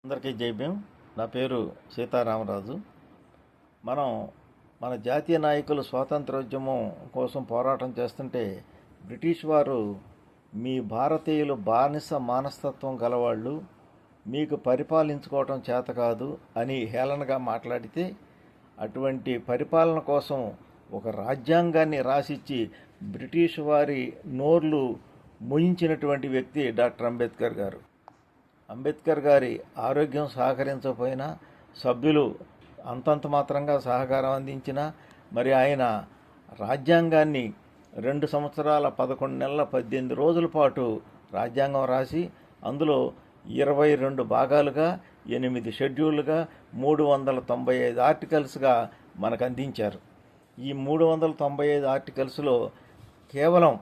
అందరికీ జై భీమ్. నా పేరు సీతారామరాజు. మనం మన జాతీయ నాయకులు స్వాతంత్రోద్యమం కోసం పోరాటం చేస్తుంటే బ్రిటిష్ వారు మీ భారతీయులు బానిస మనస్తత్వం గలవాళ్ళు, మీకు పరిపాలించుకోవటం చేత కాదు అని హేళనగా మాట్లాడితే అటువంటి పరిపాలన కోసం ఒక రాజ్యాంగాన్ని రాసిచ్చి బ్రిటిష్ వారి నోర్లు ముయించినటువంటి వ్యక్తి డాక్టర్ అంబేద్కర్ గారు. అంబేద్కర్ గారి ఆరోగ్యం సహకరించకపోయినా, సభ్యులు అంతంత మాత్రంగా సహకారం అందించిన, మరి ఆయన రాజ్యాంగాన్ని 2 సంవత్సరాల 11 నెలల 18 రోజుల పాటు రాజ్యాంగం రాసి అందులో 22 భాగాలుగా 8 షెడ్యూళ్ళుగా 395 ఆర్టికల్స్గా మనకు అందించారు. ఈ 395 ఆర్టికల్స్లో కేవలం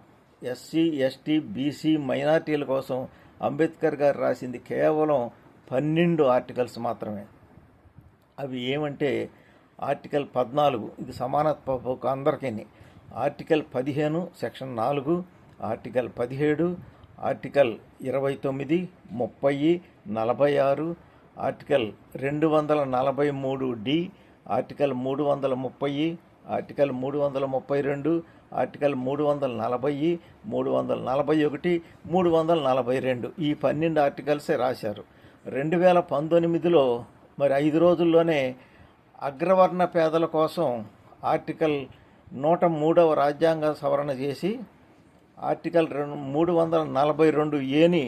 ఎస్సీ, ఎస్టీ, బీసీ, మైనార్టీల కోసం అంబేద్కర్ గారు రాసింది కేవలం 12 ఆర్టికల్స్ మాత్రమే. అవి ఏమంటే ఆర్టికల్ 14 ఇది సమానత్వ అందరికీ, article 15 section 4, article 17, article 29, 30, 46, article 243D, article 330, article 332, article 340, 341, 342 ఈ 12 ఆర్టికల్సే రాశారు. 2019లో మరి 5 రోజుల్లోనే అగ్రవర్ణ పేదల కోసం ఆర్టికల్ 103వ రాజ్యాంగ సవరణ చేసి ఆర్టికల్ 342Aని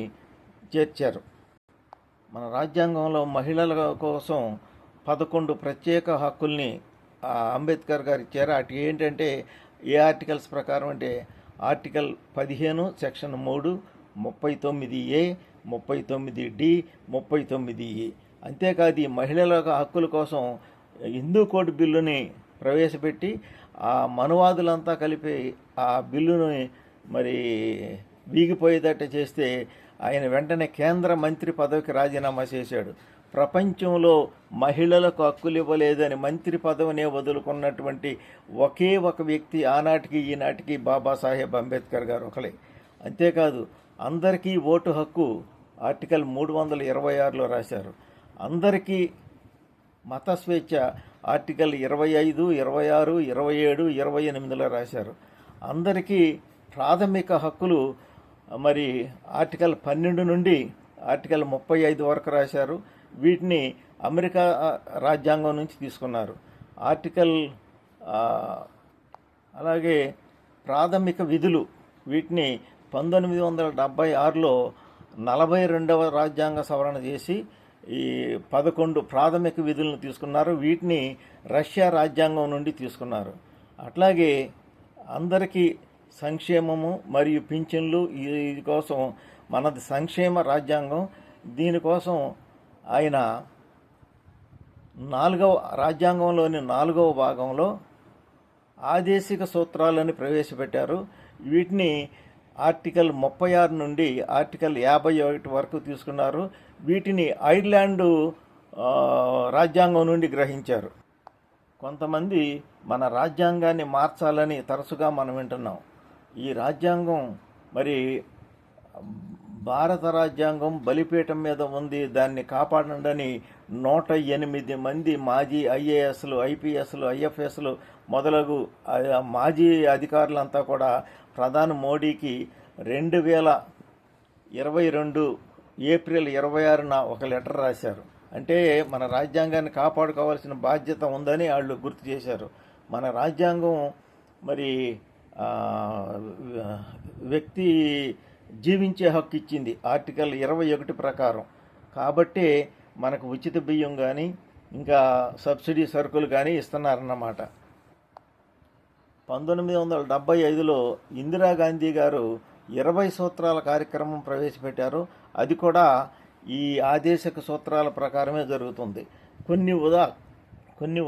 చేర్చారు. మన రాజ్యాంగంలో మహిళల కోసం 11 ప్రత్యేక హక్కుల్ని అంబేద్కర్ గారు ఇచ్చారు. అటు ఏంటంటే ఏ ఆర్టికల్స్ ప్రకారం అంటే article 15 section 3, 39A, 39D, 39E. అంతేకాదు ఈ మహిళల హక్కుల కోసం హిందూ కోడ్ బిల్లుని ప్రవేశపెట్టి ఆ మనువాదులంతా కలిపి ఆ బిల్లుని మరి వీగిపోయేటట్టు చేస్తే ఆయన వెంటనే కేంద్ర మంత్రి పదవికి రాజీనామా చేశాడు. ప్రపంచంలో మహిళలకు హక్కులు ఇవ్వలేదని మంత్రి పదవినే వదులుకున్నటువంటి ఒకే ఒక వ్యక్తి ఆనాటికి ఈనాటికి బాబాసాహెబ్ అంబేద్కర్ గారు ఒకలే. అంతేకాదు అందరికీ ఓటు హక్కు ఆర్టికల్ 326లో రాశారు. అందరికీ మత స్వేచ్ఛ ఆర్టికల్ 25, 26, 27, 28లో రాశారు. అందరికీ ప్రాథమిక హక్కులు మరి ఆర్టికల్ 12 నుండి ఆర్టికల్ 35 వరకు రాశారు. వీటిని అమెరికా రాజ్యాంగం నుంచి తీసుకున్నారు. అలాగే ప్రాథమిక విధులు వీటిని 1976లో 42వ రాజ్యాంగ సవరణ చేసి ఈ 11 ప్రాథమిక విధులను తీసుకున్నారు. వీటిని రష్యా రాజ్యాంగం నుండి తీసుకున్నారు. అట్లాగే అందరికీ సంక్షేమము మరియు పింఛన్లు ఈ కోసం మనది సంక్షేమ రాజ్యాంగం. దీనికోసం ఆయన రాజ్యాంగంలోని 4వ భాగంలో ఆదేశిక సూత్రాలని ప్రవేశపెట్టారు. వీటిని ఆర్టికల్ 36 నుండి ఆర్టికల్ 51 వరకు తీసుకున్నారు. వీటిని ఐర్లాండు రాజ్యాంగం నుండి గ్రహించారు. కొంతమంది మన రాజ్యాంగాన్ని మార్చాలని తరచుగా మనం వింటున్నాం. ఈ రాజ్యాంగం మరి భారత రాజ్యాంగం బలిపీఠం మీద ఉంది, దాన్ని కాపాడండి 108 మంది మాజీ ఐఏఎస్లు, ఐపీఎస్లు, ఐఎఫ్ఎస్లు మొదలగు మాజీ అధికారులంతా కూడా ప్రధాని మోడీకి 2022 ఏప్రిల్ 26న ఒక లెటర్ రాశారు. అంటే మన రాజ్యాంగాన్ని కాపాడుకోవాల్సిన బాధ్యత ఉందని వాళ్ళు గుర్తు చేశారు. మన రాజ్యాంగం మరి వ్యక్తి జీవించే హక్కు ఇచ్చింది ఆర్టికల్ 21 ప్రకారం. కాబట్టే మనకు ఉచిత బియ్యం కానీ ఇంకా సబ్సిడీ సరుకులు కానీ ఇస్తున్నారన్నమాట. 1975లో ఇందిరాగాంధీ గారు 20 సూత్రాల కార్యక్రమం ప్రవేశపెట్టారు. అది కూడా ఈ ఆదేశక సూత్రాల ప్రకారమే జరుగుతుంది. కొన్ని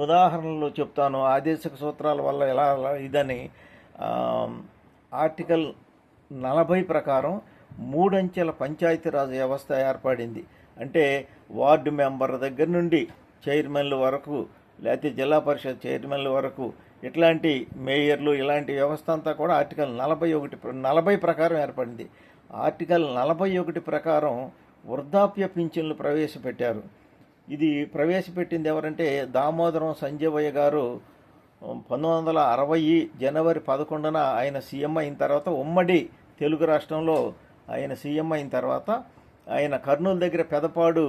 ఉదాహరణలు చెప్తాను ఆదేశక సూత్రాల వల్ల ఎలా ఇదని. ఆర్టికల్ 40 ప్రకారం 3 అంచెల పంచాయతీరాజ్ వ్యవస్థ ఏర్పడింది. అంటే వార్డు మెంబర్ దగ్గర నుండి చైర్మన్ల వరకు, లేకపోతే జిల్లా పరిషత్ చైర్మన్ల వరకు, ఇట్లాంటి మేయర్లు, ఇలాంటి వ్యవస్థ అంతా కూడా ఆర్టికల్ 40 ప్రకారం ఏర్పడింది. ఆర్టికల్ 41 ప్రకారం వృద్ధాప్య పింఛన్లు ప్రవేశపెట్టారు. ఇది ప్రవేశపెట్టింది ఎవరంటే దామోదరం సంజీవయ్య గారు. 1960 జనవరి 11న ఆయన సీఎం అయిన తర్వాత, ఉమ్మడి తెలుగు రాష్ట్రంలో ఆయన సీఎం అయిన తర్వాత ఆయన కర్నూలు దగ్గర పెదపాడు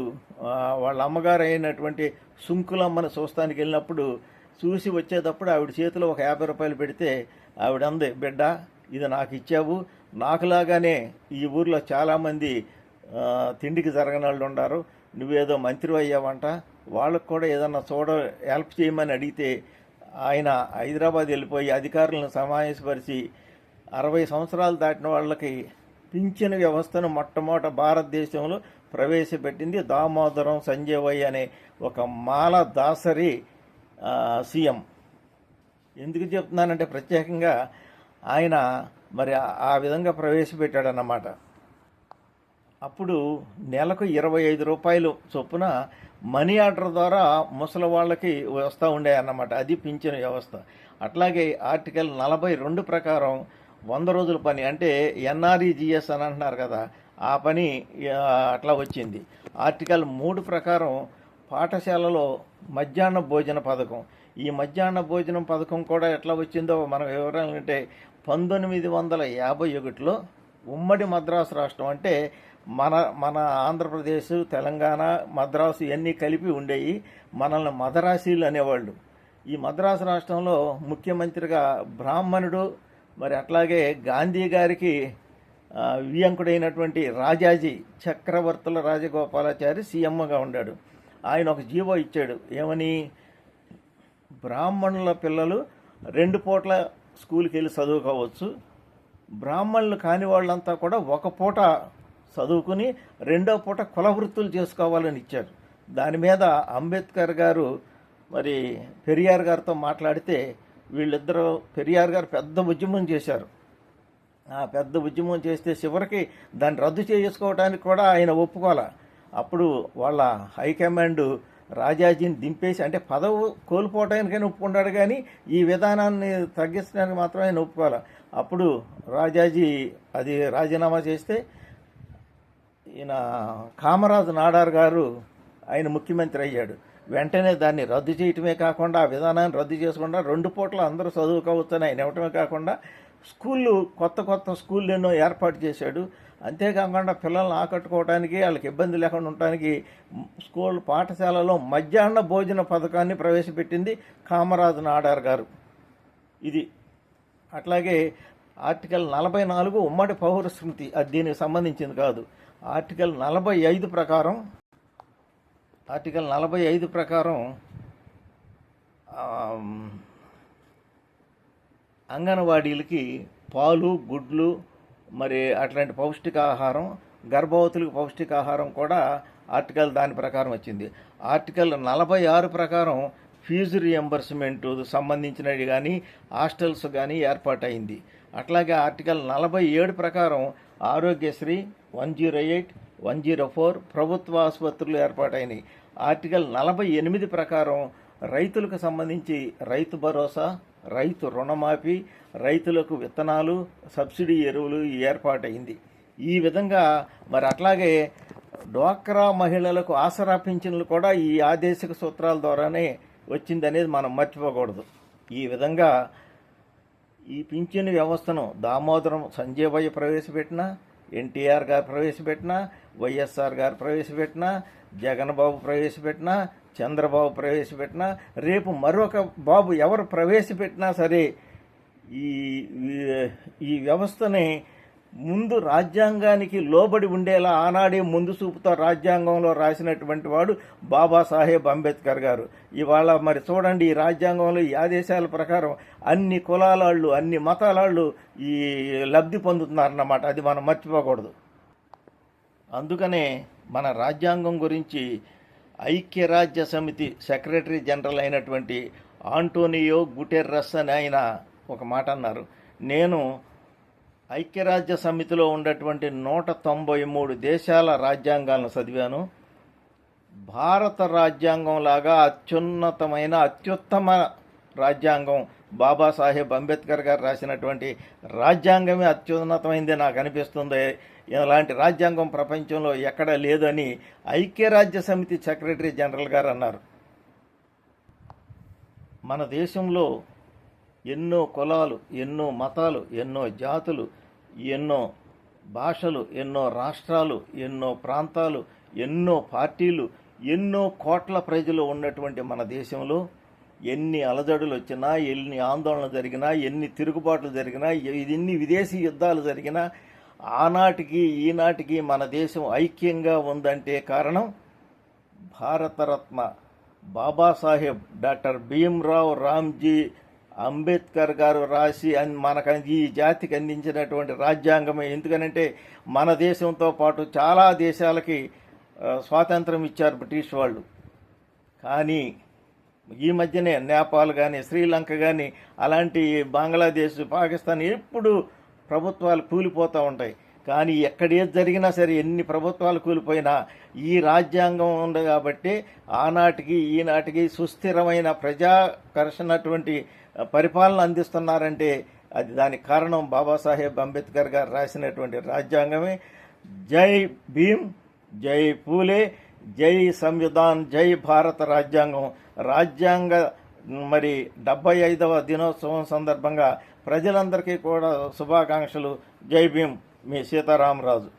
వాళ్ళ అమ్మగారు అయినటువంటి సుంకులమ్మని చూస్తానికి వెళ్ళినప్పుడు చూసి వచ్చేటప్పుడు ఆవిడ చేతిలో ఒక 50 రూపాయలు పెడితే ఆవిడ అంది, బిడ్డ ఇది నాకు ఇచ్చావు, నాకులాగానే ఈ ఊర్లో చాలామంది తిండికి జరగని వాళ్ళు ఉన్నారు, నువ్వేదో మంత్రి అయ్యావంట, వాళ్ళకు కూడా ఏదన్నా హెల్ప్ చేయమని అడిగితే ఆయన హైదరాబాద్ వెళ్ళిపోయి అధికారులను సమావేశపరిచి 60 సంవత్సరాలు దాటిన వాళ్ళకి పింఛను వ్యవస్థను మొట్టమొదట భారతదేశంలో ప్రవేశపెట్టింది దామోదరం సంజీవయ్య అనే ఒక మాల దాసరి సీఎం. ఎందుకు చెప్తున్నానంటే ప్రత్యేకంగా ఆయన మరి ఆ విధంగా ప్రవేశపెట్టాడన్నమాట. అప్పుడు నెలకు 25 రూపాయలు చొప్పున మనీ ఆర్డర్ ద్వారా ముసలి వాళ్ళకి వస్తూ ఉండేవన్నమాట. అది పింఛను వ్యవస్థ. అట్లాగే ఆర్టికల్ 42 ప్రకారం 100 రోజుల పని అంటే ఎన్ఆర్ఈజిఎస్ అని అంటున్నారు కదా, ఆ పని అట్లా వచ్చింది. ఆర్టికల్ 3 ప్రకారం పాఠశాలలో మధ్యాహ్న భోజన పథకం. ఈ మధ్యాహ్న భోజనం పథకం కూడా ఎట్లా వచ్చిందో మనం వివరాలంటే 1951లో ఉమ్మడి మద్రాసు రాష్ట్రం అంటే మన ఆంధ్రప్రదేశ్, తెలంగాణ, మద్రాసు ఇవన్నీ కలిపి ఉండేవి. మనల్ని మదరాసీలు అనేవాళ్ళు. ఈ మద్రాసు రాష్ట్రంలో ముఖ్యమంత్రిగా బ్రాహ్మణుడు, మరి అట్లాగే గాంధీ గారికి వియంకుడైనటువంటి రాజాజీ చక్రవర్తుల రాజగోపాలాచారి సీఎంగా ఉన్నాడు. ఆయన ఒక జీవో ఇచ్చాడు. ఏమని? బ్రాహ్మణుల పిల్లలు 2 పూట్ల స్కూల్కి వెళ్ళి చదువుకోవచ్చు, బ్రాహ్మణులు కాని వాళ్ళంతా కూడా ఒక పూట చదువుకుని 2వ పూట కుల వృత్తులు చేసుకోవాలని ఇచ్చారు. దాని మీద అంబేద్కర్ గారు మరి పెరియార్ గారితో మాట్లాడితే వీళ్ళిద్దరూ, పెరియార్ గారు పెద్ద ఉద్యమం చేశారు. ఆ పెద్ద ఉద్యమం చేస్తే చివరికి దాన్ని రద్దు చేసుకోవడానికి కూడా ఆయన ఒప్పుకోవాలి. అప్పుడు వాళ్ళ హైకమాండ్ రాజాజీని దింపేసి, అంటే పదవి కోల్పోవటానికైనా ఒప్పుకున్నాడు కానీ ఈ విధానాన్ని తగ్గించడానికి మాత్రం ఆయన ఒప్పుకోవాలి. అప్పుడు రాజాజీ అది రాజీనామా చేస్తే ఈయన కామరాజు నాడార్ గారు ఆయన ముఖ్యమంత్రి అయ్యాడు. వెంటనే దాన్ని రద్దు చేయటమే కాకుండా, ఆ విధానాన్ని రద్దు చేసుకుండా 2 పూట్ల అందరూ చదువుకోవచ్చని ఆయన ఇవ్వటమే కాకుండా కొత్త స్కూళ్ళు ఎన్నో ఏర్పాటు చేశాడు. అంతేకాకుండా పిల్లల్ని ఆకట్టుకోవడానికి, వాళ్ళకి ఇబ్బంది లేకుండా ఉండటానికి పాఠశాలలో మధ్యాహ్న భోజన పథకాన్ని ప్రవేశపెట్టింది కామరాజు నాడార్ గారు. ఇది అట్లాగే ఆర్టికల్ 44 ఉమ్మడి పౌర స్మృతి, అది దీనికి సంబంధించింది కాదు. ఆర్టికల్ 45 ప్రకారం అంగన్వాడీలకి పాలు, గుడ్లు, మరి అట్లాంటి పౌష్టికాహారం, గర్భవతులకు పౌష్టికాహారం కూడా ఆర్టికల్ దాని ప్రకారం వచ్చింది. ఆర్టికల్ 46 ప్రకారం ఫీజు రియంబర్స్మెంట్ సంబంధించినవి కానీ హాస్టల్స్ కానీ ఏర్పాటైంది. అట్లాగే ఆర్టికల్ 47 ప్రకారం ఆరోగ్యశ్రీ, 108, 104 ప్రభుత్వ ఆసుపత్రులు ఏర్పాటైనవి. ఆర్టికల్ 48 ప్రకారం రైతులకు సంబంధించి రైతు భరోసా, రైతు రుణమాఫీ, రైతులకు విత్తనాలు, సబ్సిడీ ఎరువులు ఏర్పాటైంది. ఈ విధంగా మరి అట్లాగే డ్వాక్రా మహిళలకు ఆసరా పింఛన్లు కూడా ఈ ఆదేశిక సూత్రాల ద్వారానే వచ్చిందనేది మనం మర్చిపోకూడదు. ఈ విధంగా ఈ పింఛను వ్యవస్థను దామోదరం సంజీవయ్య ప్రవేశపెట్టినా, ఎన్టీఆర్ గారు ప్రవేశపెట్టినా, వైఎస్ఆర్ గారు ప్రవేశపెట్టినా, జగన్ బాబు ప్రవేశపెట్టినా, చంద్రబాబు ప్రవేశపెట్టినా, రేపు మరొక బాబు ఎవరు ప్రవేశపెట్టినా సరే ఈ వ్యవస్థని ముందు రాజ్యాంగానికి లోబడి ఉండేలా ఆనాడే ముందు చూపుతో రాజ్యాంగంలో రాసినటువంటి వాడు బాబాసాహెబ్ అంబేద్కర్ గారు. ఇవాళ మరి చూడండి, ఈ రాజ్యాంగంలో ఈ ఆదేశాల ప్రకారం అన్ని కులాలాళ్ళు, అన్ని మతాలాళ్ళు ఈ లబ్ధి పొందుతున్నారన్నమాట. అది మనం మర్చిపోకూడదు. అందుకనే మన రాజ్యాంగం గురించి ఐక్యరాజ్య సమితి సెక్రటరీ జనరల్ అయినటువంటి ఆంటోనియో గుటెర్రస్ అని ఆయన ఒక మాట అన్నారు. నేను ఐక్యరాజ్య సమితిలో ఉన్నటువంటి 193 దేశాల రాజ్యాంగాలను చదివాను. భారత రాజ్యాంగం లాగా అత్యుత్తమ రాజ్యాంగం బాబాసాహెబ్ అంబేద్కర్ గారు రాసినటువంటి రాజ్యాంగమే అత్యున్నతమైంది నాకు అనిపిస్తుంది. ఇలాంటి రాజ్యాంగం ప్రపంచంలో ఎక్కడా లేదని ఐక్యరాజ్య సమితి సెక్రటరీ జనరల్ గారు అన్నారు. మన దేశంలో ఎన్నో కులాలు, ఎన్నో మతాలు, ఎన్నో జాతులు, ఎన్నో భాషలు, ఎన్నో రాష్ట్రాలు, ఎన్నో ప్రాంతాలు, ఎన్నో పార్టీలు, ఎన్నో కోట్ల ప్రజలు ఉన్నటువంటి మన దేశంలో ఎన్ని అలజడులు వచ్చినా, ఎన్ని ఆందోళనలు జరిగినా, ఎన్ని తిరుగుబాట్లు జరిగినా, ఎన్ని విదేశీ యుద్ధాలు జరిగినా, ఆనాటికి ఈనాటికి మన దేశం ఐక్యంగా ఉందంటే కారణం భారతరత్న బాబాసాహెబ్ డాక్టర్ భీమ్రావ్ రామ్జీ అంబేద్కర్ గారు రాసి మనకు ఈ జాతికి అందించినటువంటి రాజ్యాంగమే. ఎందుకనంటే మన దేశంతో పాటు చాలా దేశాలకి స్వాతంత్రం ఇచ్చారు బ్రిటిష్ వాళ్ళు. కానీ ఈ మధ్యనే నేపాల్ కానీ, శ్రీలంక కానీ, అలాంటి బంగ్లాదేశ్, పాకిస్తాన్ ఎప్పుడు ప్రభుత్వాలు కూలిపోతూ ఉంటాయి. కానీ ఎక్కడ ఏది జరిగినా సరే, ఎన్ని ప్రభుత్వాలు కూలిపోయినా ఈ రాజ్యాంగం ఉంది కాబట్టి ఆనాటికి ఈనాటికి సుస్థిరమైన ప్రజాకర్షణటువంటి పరిపాలన అందిస్తున్నారంటే అది దానికి కారణం బాబాసాహెబ్ అంబేద్కర్ గారు రాసినటువంటి రాజ్యాంగమే. జై భీమ్, జై పూలే, జై సంవిధాన్, జై భారత రాజ్యాంగం. రాజ్యాంగ 75వ దినోత్సవం సందర్భంగా ప్రజలందరికీ కూడా శుభాకాంక్షలు. జై భీమ్, మీ సీతారామరాజు.